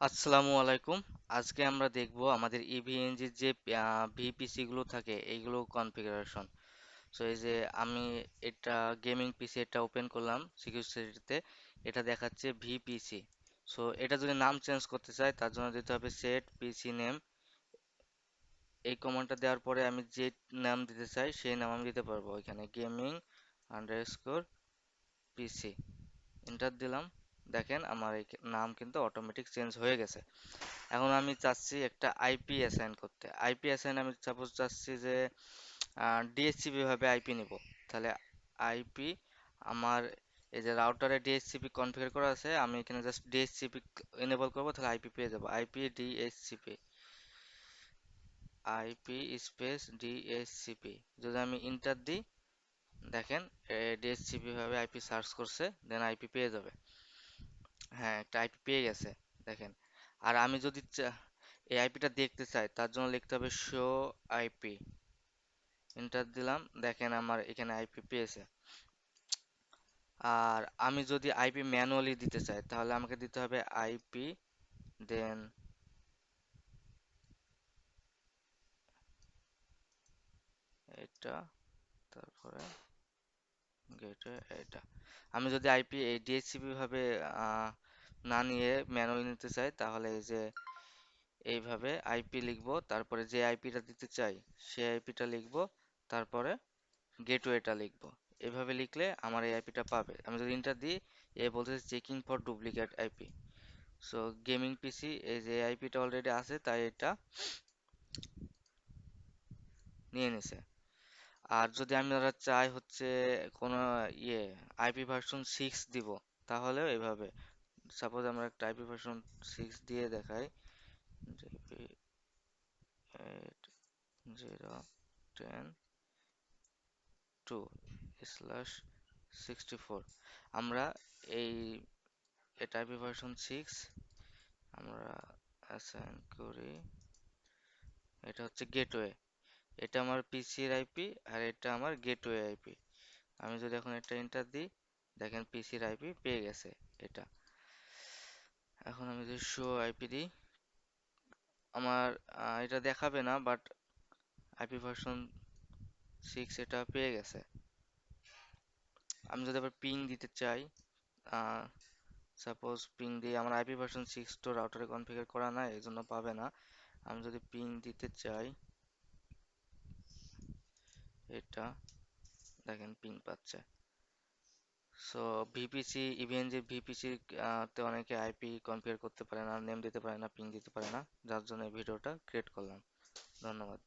আসসালামু আলাইকুম। আজকে আমরা দেখব আমাদের ইভিএনজির যে ভিপিসি গুলো থাকে এইগুলো কনফিগারেশন। সো এই যে আমি এটা গেমিং পিসি এটা ওপেন করলাম সিকিউরিটিতে, এটা দেখাচ্ছে ভিপিসি। সো এটা যদি নাম চেঞ্জ করতে চাই তার জন্য দিতে হবে সেট পিসি নেম। এই কমান্ডটা দেওয়ার পরে আমি যে নাম দিতে চাই সেই নাম আমি দিতে পারবো। এখানে গেমিং আন্ডারস্কোর পিসি এন্টার দিলাম। দেখেন আমার এই নাম কিন্তু অটোমেটিক চেঞ্জ হয়ে গেছে। এখন আমি চাচ্ছি একটা আইপি অ্যাসাইন করতে। আইপি অ্যাসাইন আমি সাপোজ চাচ্ছি যে ডিএসসিপি ভাবে আইপি নিব। তাহলে আইপি আমার এই যে রাউটারে ডিএসসিপি কনফিগার করা আছে, আমি এখানে জাস্ট ডিএসসিপি এনেবল করব, তাহলে আইপি পেয়ে যাব। IP DSCP, IP space DSCP যদি আমি ইন্টার দিই, দেখেন ডিএসসিপি ভাবে আইপি সার্চ করছে, দেন আইপি পেয়ে যাবে। হ্যাঁ, একটা আইপি পেয়ে গেছে, দেখেন। আর আমি যদি এই আইপিটা দেখতে চাই তার জন্য লিখতে হবে শো আইপি। এন্টার দিলাম, দেখেন আমার এখানে আইপি পেয়েছে। আর আমি যদি আইপি ম্যানুয়ালি দিতে চাই তাহলে আমাকে দিতে হবে আইপি, দেন এটা, তারপরে গেটওয়ে এটা। আমি যদি আইপি এই ডিএইচসিপি ভাবে আহ, না নিয়ে ম্যানুয়ালি নিতে চাই তাহলে এই যে এইভাবে আইপি লিখবো, তারপরে যে আইপিটা দিতে চাই সেই আইপিটা লিখবো, তারপরে গেটওয়েটা লিখবো। এভাবে লিখলে আমার এই আইপিটা পাবে। আমি যদি ইন্টার দিই, এ বলতেছে checking for duplicate IP. So gaming পিসি এই যে আইপিটা অলরেডি আছে তাই এটা নিয়ে নিছে। আর যদি আমরা চাই হচ্ছে কোনো আইপি ভার্সন 6 দিব, তাহলেও এভাবে সাপোজ আমরা একটা আইপি ভার্সন 6 দিয়ে দেখাই, জিপি 8010.2/64। আমরা এই এটা আইপি ভার্সন 6 আমরা অ্যাসাইন করি। এটা হচ্ছে গেটওয়ে, এটা আমার পিসির আইপি আর এটা আমার গেটওয়ে আইপি। আমি যদি এখন এটা এন্টার দিই, দেখেন পিসির আইপি পেয়ে গেছে এটা। এখন আমি যদি শো আইপি দিই, আমার এটা দেখাবে না, বাট আইপি ভার্সন 6 এটা পেয়ে গেছে। আমি যদি আবার পিং দিতে চাই, সাপোজ পিং দিয়ে আমার আইপি ভার্সন 6 তো রাউটারে কনফিগার করা নাই, এই জন্য পাবে না। আমি যদি পিং দিতে চাই এটা, দেখেন পিং পাচ্ছে। সো ভিপিসি, ইভেন যে ভিপিসি তে অনেকে আইপি কনফিগার করতে পারে না, নেম দিতে পারে না, পিং দিতে পারে না, যার জন্য এই ভিডিওটা ক্রিয়েট করলাম। ধন্যবাদ।